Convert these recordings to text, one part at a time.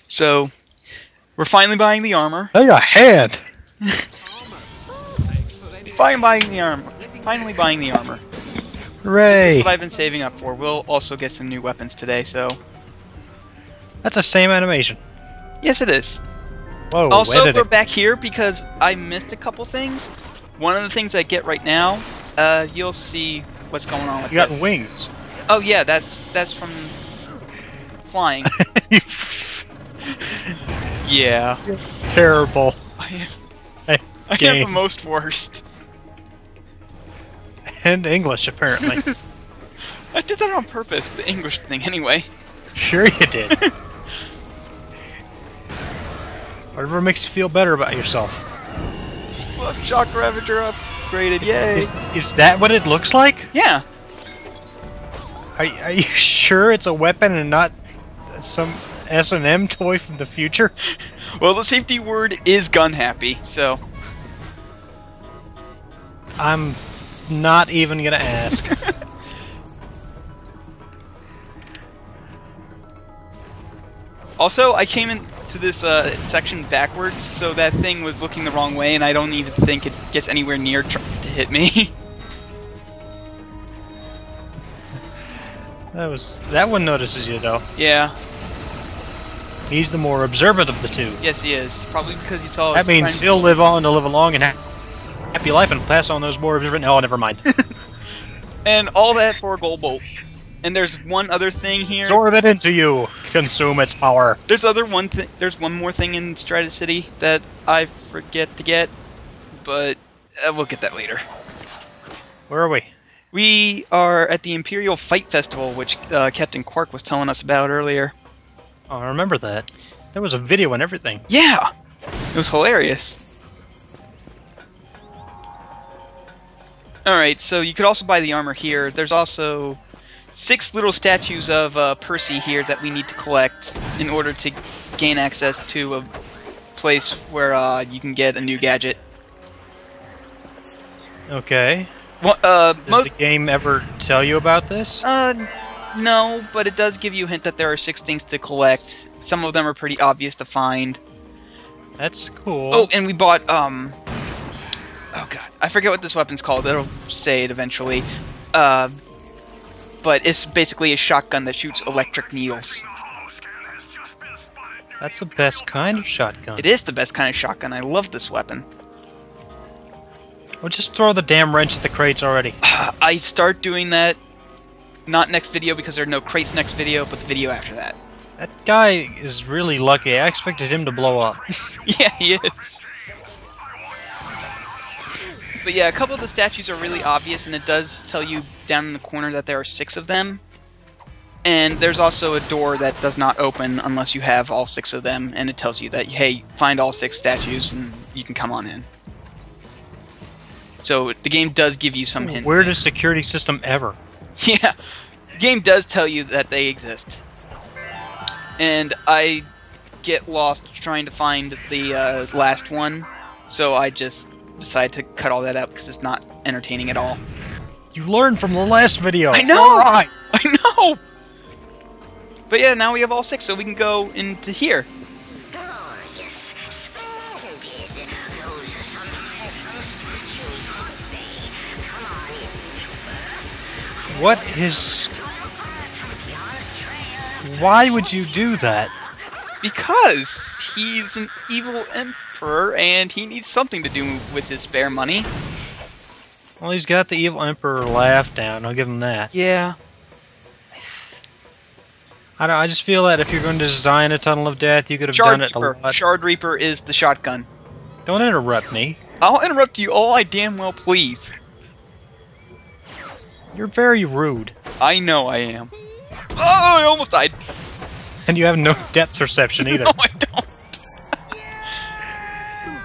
So, we're finally buying the armor. Hey, a hand! Finally buying the armor. Finally buying the armor. Hooray! This is what I've been saving up for. We'll also get some new weapons today, so... That's the same animation. Yes, it is. Whoa, Also, editing. we're back here because I missed a couple things. One of the things I get right now, you'll see what's going on with You got that. wings. Oh yeah, that's from flying. Yeah. You're terrible. I am the most worst. And English, apparently. I did that on purpose, the English thing, anyway. Sure you did. Whatever makes you feel better about yourself. Look, Shock Ravager upgraded, yay! Is that what it looks like? Yeah. Are you sure it's a weapon and not some S&M toy from the future? Well, the safety word is gun happy, so... I'm not even gonna ask. Also, I came into this section backwards, so that thing was looking the wrong way, and I don't even think it gets anywhere near to hit me. That one notices you though. Yeah. He's the more observant of the two. Yes, he is. Probably because he saw. That means he'll live on to live a long and happy life and pass on those more observant. Oh, never mind. And all that for a gold bolt. And there's one other thing here. Absorb it into you. Consume its power. There's one more thing in Strata City that I forget to get, but we'll get that later. Where are we? We are at the Imperial Fight Festival, which Captain Quark was telling us about earlier. Oh, I remember that. There was a video and everything. Yeah! It was hilarious. Alright, so you could also buy the armor here. There's also 6 little statues of Percy here that we need to collect in order to gain access to a place where you can get a new gadget. Okay. Well, Does the game ever tell you about this? No, but it does give you a hint that there are 6 things to collect. Some of them are pretty obvious to find. That's cool. Oh, and we bought, oh god, I forget what this weapon's called. It'll say it eventually. But it's basically a shotgun that shoots electric needles. That's the best kind of shotgun. It is the best kind of shotgun. I love this weapon. Well, just throw the damn wrench at the crates already. I start doing that, not next video because there are no crates next video, but the video after that. That guy is really lucky. I expected him to blow up. Yeah, he is. But yeah, a couple of the statues are really obvious, and it does tell you down in the corner that there are 6 of them. And there's also a door that does not open unless you have all 6 of them, and it tells you that, hey, find all 6 statues and you can come on in. So the game does give you some hint. Weirdest security system ever. Yeah, the game does tell you that they exist. And I get lost trying to find the last one, so I just decide to cut all that out because it's not entertaining at all. You learned from the last video. I know! All right. I know! But yeah, now we have all 6, so we can go into here. Oh, yes, splendid. Those are some handsome statues, aren't they? Come on in. What is... Why would you do that? Because he's an evil emperor, and he needs something to do with his spare money. Well, he's got the evil emperor laugh down. I'll give him that. Yeah. I just feel that if you're going to design a tunnel of death, you could have done it a lot. Shard Reaper is the shotgun. Don't interrupt me. I'll interrupt you all I damn well please. You're very rude. I know I am. Oh, I almost died. And you have no depth perception either. No, I don't.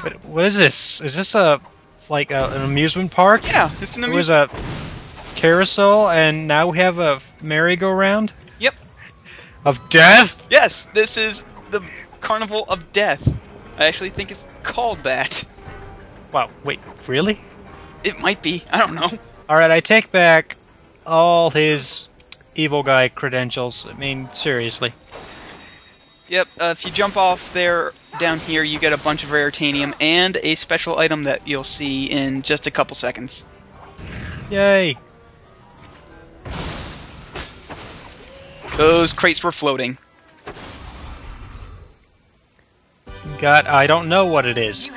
But what is this? Is this like an amusement park? Yeah, it's an It was a carousel, and now we have a merry-go-round? Yep. Of death? Yes, this is the Carnival of Death. I actually think it's called that. Wow, wait, really? It might be. I don't know. Alright, I take back all his evil guy credentials. I mean, seriously. Yep, if you jump off there, down here, you get a bunch of rare titanium and a special item that you'll see in just a couple seconds. Yay! Those crates were floating. I don't know what it is.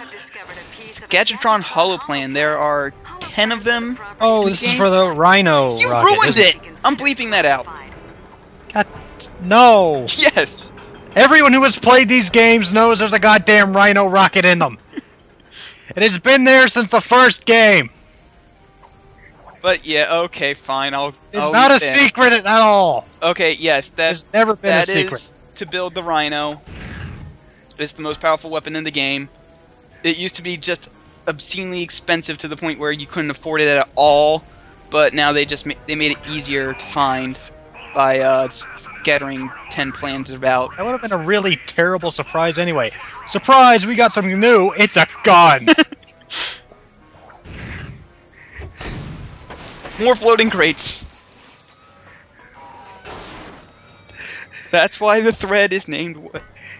Gadgetron Holoplan. There are 10 of them. Oh, in this the is game. for the Rhino You rocket. ruined it! I'm bleeping that out. God, no! Yes! Everyone who has played these games knows there's a goddamn Rhino rocket in them. It has been there since the first game. But yeah, okay, fine. It's I'll not a leave that. secret at all. Okay, yes, There's never been a that secret. is to build the Rhino. It's the most powerful weapon in the game. It used to be just obscenely expensive to the point where you couldn't afford it at all, but now they just they made it easier to find by scattering 10 plans about. That would have been a really terrible surprise anyway. Surprise, we got something new. It's a gun. More floating crates. That's why the thread is named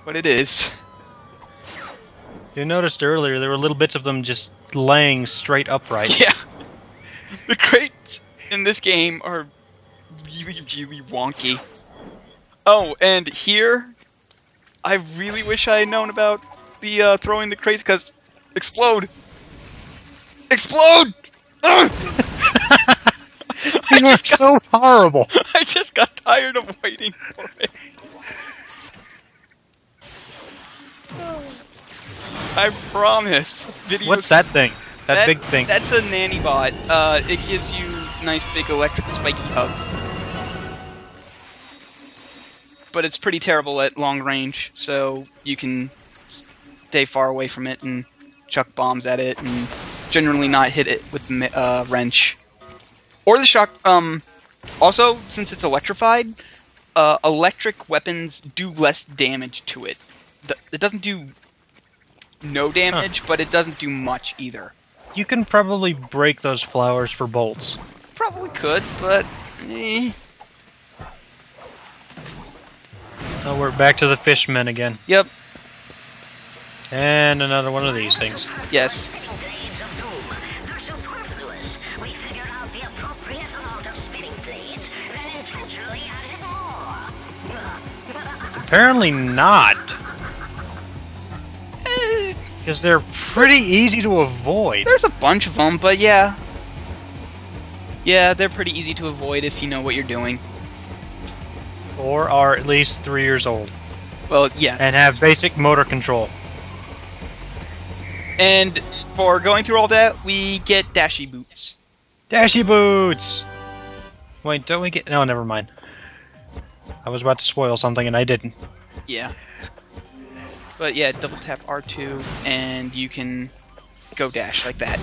what it is. You noticed earlier there were little bits of them just laying straight upright. Yeah. The crates in this game are really, really wonky. Oh, and here, I really wish I had known about the throwing the crates, because explode! Explode! Ugh! These are so horrible. I just got tired of waiting for it. I promise. Video What's that thing? That big thing. That's a nanny bot. It gives you nice big electric spiky hugs. But it's pretty terrible at long range, so you can stay far away from it and chuck bombs at it and generally not hit it with the wrench. Or the shock. Also, since it's electrified, electric weapons do less damage to it. It doesn't do no damage, but it doesn't do much either. You can probably break those flowers for bolts. Probably could, but eh. Oh, we're back to the fishmen again. Yep. And another one of these things. Yes. Spinning blades of doom. They're superfluous. We figured out the appropriate amount of spinning blades, then intentionally added more. Apparently not. Because they're pretty easy to avoid. There's a bunch of them, but yeah. Yeah, they're pretty easy to avoid if you know what you're doing. Or are at least 3 years old. Well, yes. And have basic motor control. And for going through all that, we get dashy boots. Dashy boots! Wait, don't we get... No, never mind. I was about to spoil something and I didn't. Yeah. But yeah, double tap R2 and you can go dash like that.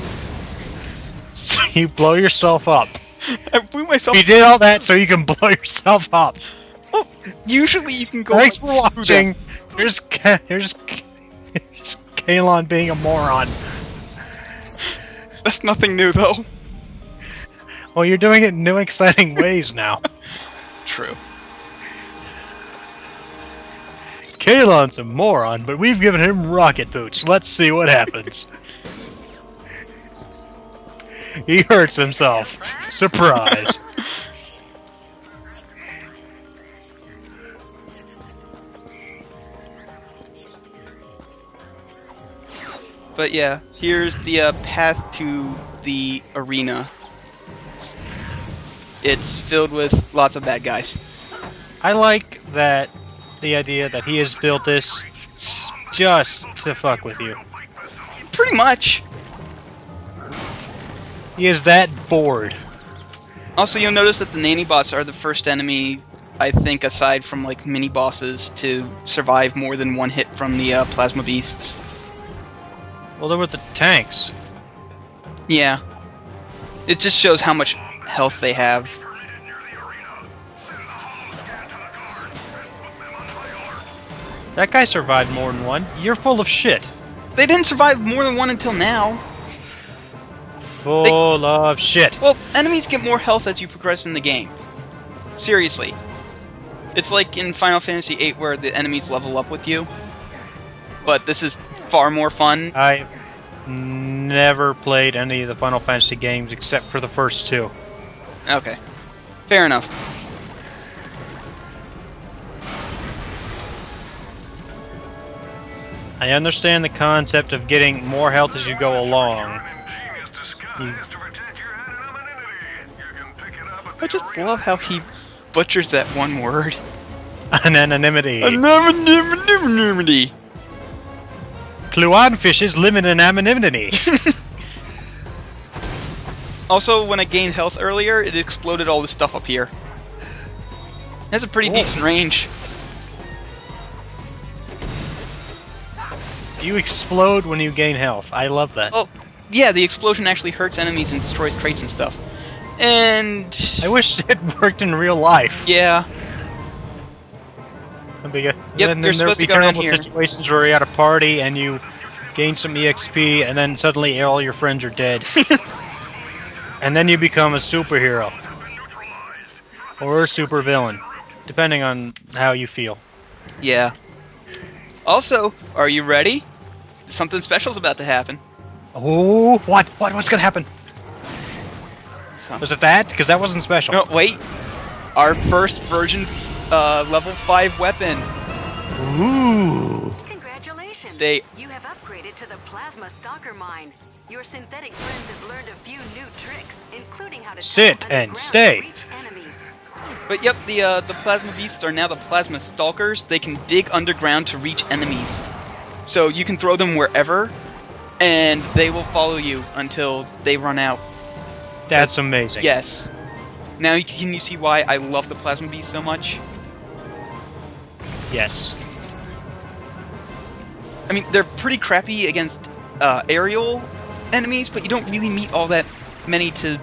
So you blow yourself up. I blew myself. You did all that so you can blow yourself up. Well, usually you can go. Thanks for through watching. them. Here's Kalon being a moron. That's nothing new, though. Well, you're doing it in new, exciting ways now. True. Kalon's a moron, but we've given him rocket boots. Let's see what happens. He hurts himself. Surprise. But yeah, here's the path to the arena. It's filled with lots of bad guys. I like that the idea that he has built this just to fuck with you. Pretty much. He is that bored. Also, you'll notice that the nanny bots are the first enemy, I think, aside from like mini bosses, to survive more than one hit from the plasma beasts. Well, they're with the tanks. Yeah. It just shows how much health they have. That guy survived more than one. You're full of shit. They didn't survive more than one until now. Full of shit. Well, enemies get more health as you progress in the game. Seriously. It's like in Final Fantasy VIII where the enemies level up with you. But this is far more fun. I've never played any of the Final Fantasy games except for the first two. Okay. Fair enough. I understand the concept of getting more health as you go along. I just love how he butchers that one word. Anonymity. Anonymity. Kluanfish's limit in anonymity. Also, when I gained health earlier, it exploded all the stuff up here. It has a pretty decent range. You explode when you gain health. I love that. Oh, yeah, the explosion actually hurts enemies and destroys crates and stuff. And... I wish it worked in real life. yeah. Yep, you're then supposed to go terrible down here. situations where you're at a party and you gain some EXP and then suddenly all your friends are dead. And then you become a superhero. Or a supervillain. Depending on how you feel. Yeah. Also, are you ready? Something special's about to happen. Oh, what? What's gonna happen? So, Was it that? Because that wasn't special. no, wait. Our first version, level 5 weapon. Ooh. Congratulations! You have upgraded to the Plasma Stalker Mine. Your synthetic friends have learned a few new tricks, including how to Sit tunnel and underground stay. to reach enemies. But yep, the plasma beasts are now the plasma stalkers. They can dig underground to reach enemies. So you can throw them wherever, and they will follow you until they run out. That's amazing. Yes. Now can you see why I love the plasma beasts so much? Yes. I mean, they're pretty crappy against aerial enemies, but you don't really meet all that many to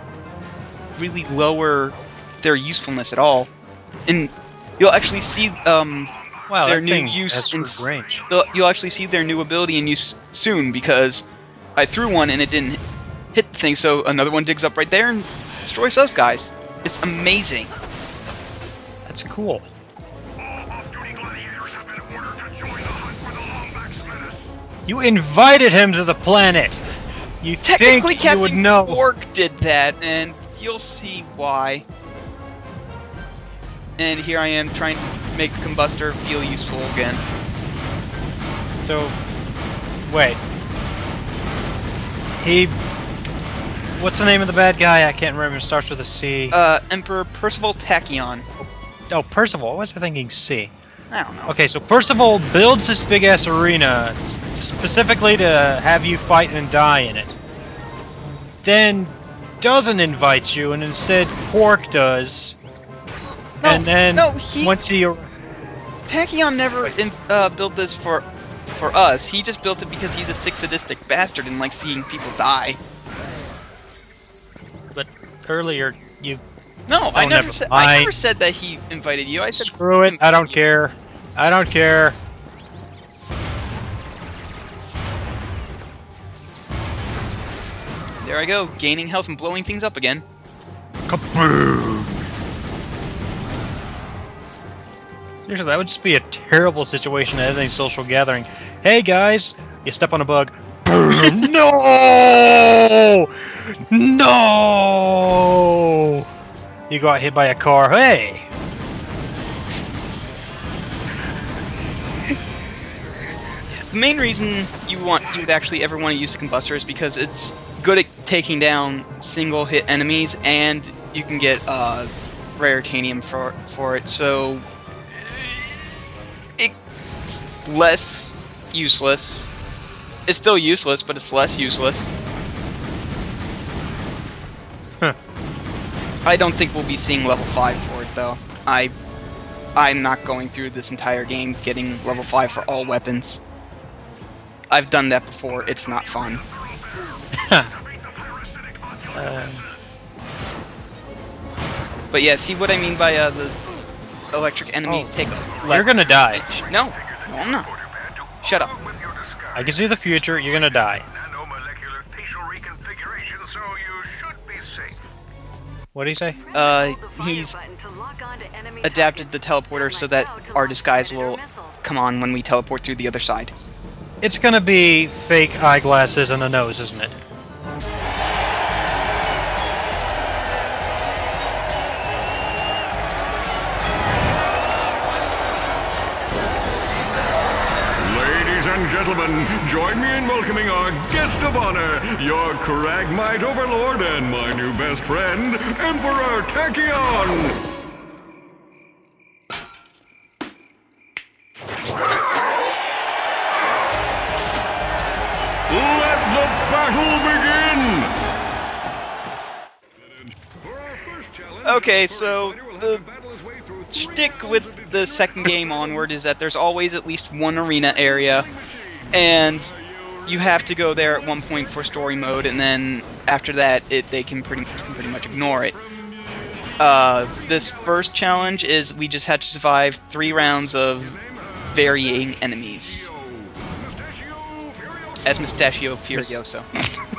really lower their usefulness at all. And you'll actually see Wow, their that new thing use has in good range. you'll actually see their new ability in use soon, because I threw one and it didn't hit the thing, so another one digs up right there and destroys those guys. It's amazing. That's cool. You invited him to the planet. You Technically, think you would Captain know? Quark did that, and you'll see why. And here I am trying to make the combustor feel useful again. So, wait. He. What's the name of the bad guy? I can't remember. It starts with a C. Emperor Percival Tachyon. Oh, Percival. What was I thinking? C. I don't know. Okay, so Percival builds this big ass arena specifically to have you fight and die in it. Then doesn't invite you, and instead Quark does. No, and then no, once he Tachyon never built this for us. He just built it because he's a sick, sadistic bastard and likes seeing people die. but earlier you No, I never never said that he invited you. I said screw it. I don't care. I don't care. There I go, gaining health and blowing things up again. Kaboom! Seriously, that would just be a terrible situation at any social gathering. Hey guys, you step on a bug. Boom! No! No! You got hit by a car. Hey! The main reason you'd actually ever want to use the combustor is because it's good at taking down single hit enemies, and you can get rare titanium for it. So it's less useless. It's still useless, but it's less useless. Huh. I don't think we'll be seeing level 5 for it though. I'm not going through this entire game getting level 5 for all weapons. I've done that before. It's not fun. But yeah, see what I mean by the electric enemies take less. You're gonna die. damage. No, I'm not. Shut up. I can see the future. You're gonna die. Nanomolecular facial reconfiguration, so you should be safe. What do you say? He's adapted the teleporter so that our disguise will come on when we teleport through the other side. It's gonna be fake eyeglasses and a nose, isn't it? Ladies and gentlemen, join me in welcoming our guest of honor, your Cragmite Overlord and my new best friend, Emperor Tachyon! Let the battle begin! Okay, so the shtick with the second game onward is that there's always at least one arena area, and you have to go there at one point for story mode, and then after that, you can pretty much ignore it. This first challenge is we just had to survive 3 rounds of varying enemies. As Mustachio Furioso.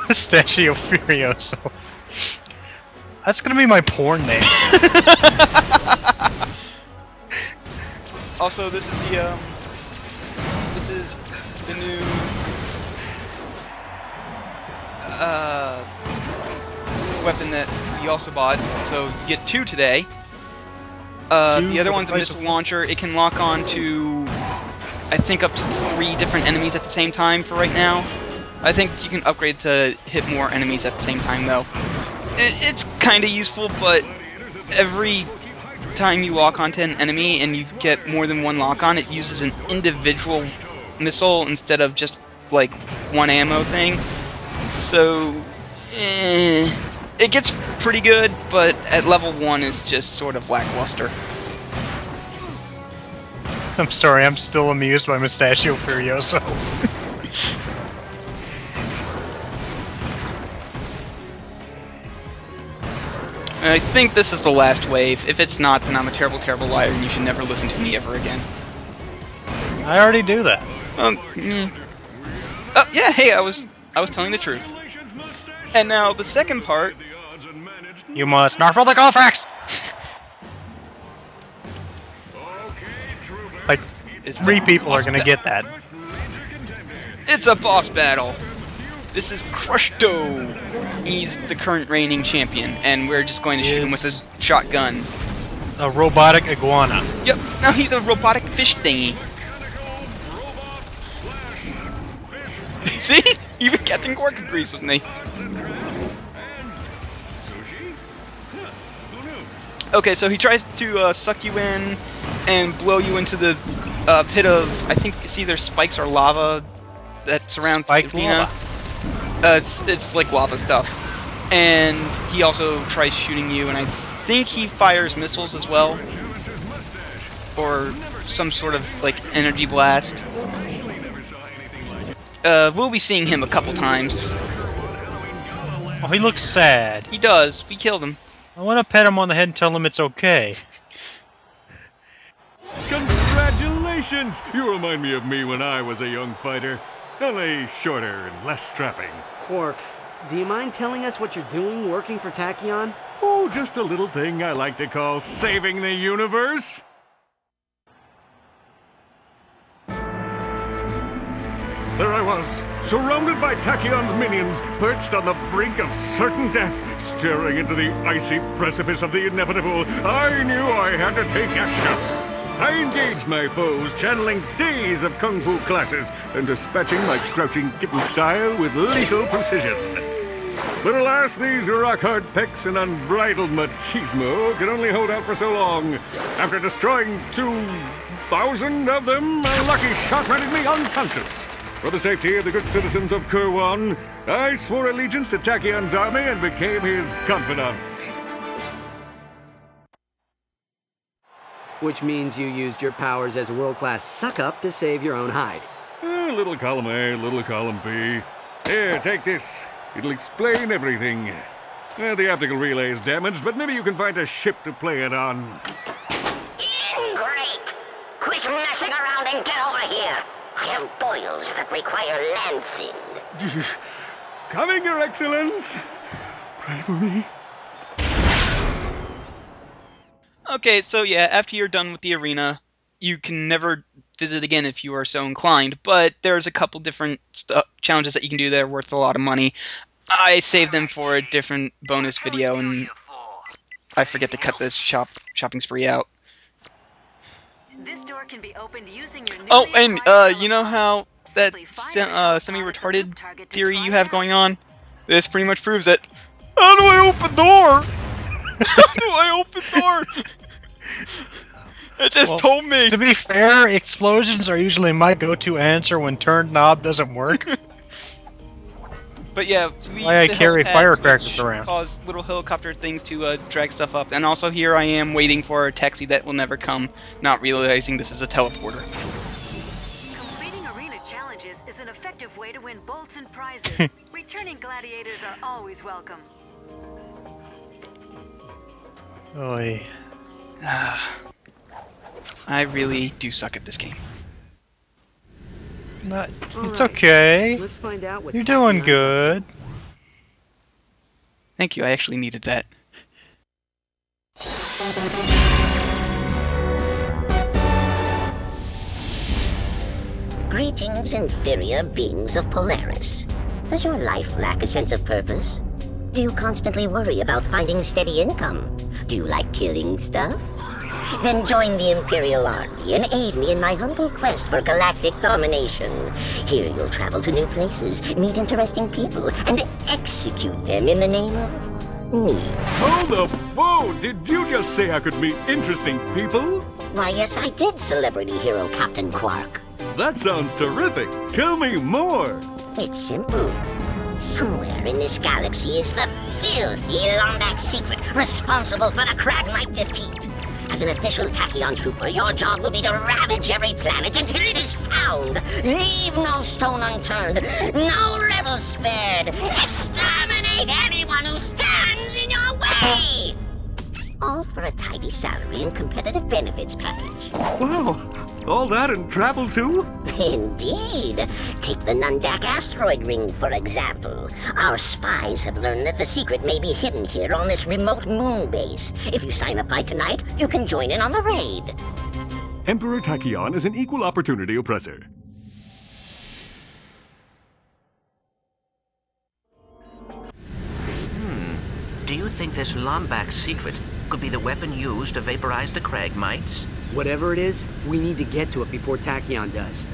Mustachio Furioso. That's gonna be my porn name. Also, this is the new weapon that we also bought. So you get 2 today. The other one's a missile launcher. It can lock on to, I think, up to 3 different enemies at the same time for right now. I think you can upgrade to hit more enemies at the same time, though. It's kind of useful, but every time you lock onto an enemy and you get more than one lock on, it uses an individual missile instead of just, like, one ammo thing. So, it gets pretty good, but at level 1 it's just sort of lackluster. I'm sorry, I'm still amused by Mustachio Furioso. I think this is the last wave. If it's not, then I'm a terrible, terrible liar, and you should never listen to me ever again. I already do that. Oh, yeah, hey, I was telling the truth. And now, the second part... You must narfle the Colfax! Like, 3 people are gonna get that. It's a boss battle! This is Crushto! He's the current reigning champion, and we're just going to shoot him with a shotgun. A robotic iguana. Yep, now he's a robotic fish thingy. See? Even Captain Quark agrees with me. Okay, so he tries to suck you in and blow you into the pit of, I think it's either spikes or lava that surrounds the arena. It's like lava stuff. And he also tries shooting you, and I think he fires missiles as well. Or some sort of, like, energy blast. We'll be seeing him a couple times. Oh, he looks sad. He does. We killed him. I want to pet him on the head and tell him it's okay. Congratulations! You remind me of me when I was a young fighter. Only shorter and less strapping. Quark, do you mind telling us what you're doing working for Tachyon? Oh, just a little thing I like to call saving the universe. There I was, surrounded by Tachyon's minions, perched on the brink of certain death, staring into the icy precipice of the inevitable. I knew I had to take action. I engaged my foes, channeling days of kung fu classes and dispatching my crouching kitten style with lethal precision. But alas, these rock-hard pecs and unbridled machismo can only hold out for so long. After destroying 2,000 of them, a lucky shot rendered me unconscious. For the safety of the good citizens of Kurwan, I swore allegiance to Tachyon's army and became his confidant. Which means you used your powers as a world-class suck-up to save your own hide. Little column A, little column B. Here, take this. It'll explain everything. The optical relay is damaged, but maybe you can find a ship to play it on. Great! Quit messing around and get over here! I have boils that require lancing. Coming, Your Excellence! Pray for me. Okay, so yeah, after you're done with the arena, you can never visit again if you are so inclined, but there's a couple different challenges that you can do that are worth a lot of money. I saved them for a different bonus video, and I forget to cut this shopping spree out. This door can be opened using your Oh, newly and acquired you know how that Simply fire the code semi-retarded target to theory try you it have out. going on? This pretty much proves it. How do I open door? How do I open door? It just told me. To be fair, explosions are usually my go-to answer when turned knob doesn't work. But yeah, we why I use the carry helipads, firecrackers which around. cause little helicopter things to drag stuff up. And also here I am waiting for a taxi that will never come, not realizing this is a teleporter. Completing arena challenges is an effective way to win bolts and prizes. Returning gladiators are always welcome. Oy. I really do suck at this game. Not, All it's right, okay. Let's find out what You're doing Tachyon's up to. good. Thank you, I actually needed that. Greetings, inferior beings of Polaris. Does your life lack a sense of purpose? Do you constantly worry about finding steady income? Do you like killing stuff? Then join the Imperial Army and aid me in my humble quest for galactic domination. Here you'll travel to new places, meet interesting people, and execute them in the name of me. Hold the phone! Did you just say I could meet interesting people? Why, yes, I did, celebrity hero Captain Quark. That sounds terrific. Tell me more. It's simple. Somewhere in this galaxy is the filthy Lombax secret responsible for the Kragmite defeat. As an official Tachyon trooper, your job will be to ravage every planet until it is found. Leave no stone unturned, no rebel spared. Exterminate anyone who stands in your way. All for a tidy salary and competitive benefits package. Wow, all that and travel too? Indeed. Take the Nundak asteroid ring, for example. Our spies have learned that the secret may be hidden here on this remote moon base. If you sign up by tonight, you can join in on the raid. Emperor Tachyon is an equal opportunity oppressor. Do you think this Lombax secret could be the weapon used to vaporize the Kragmites? Whatever it is, we need to get to it before Tachyon does.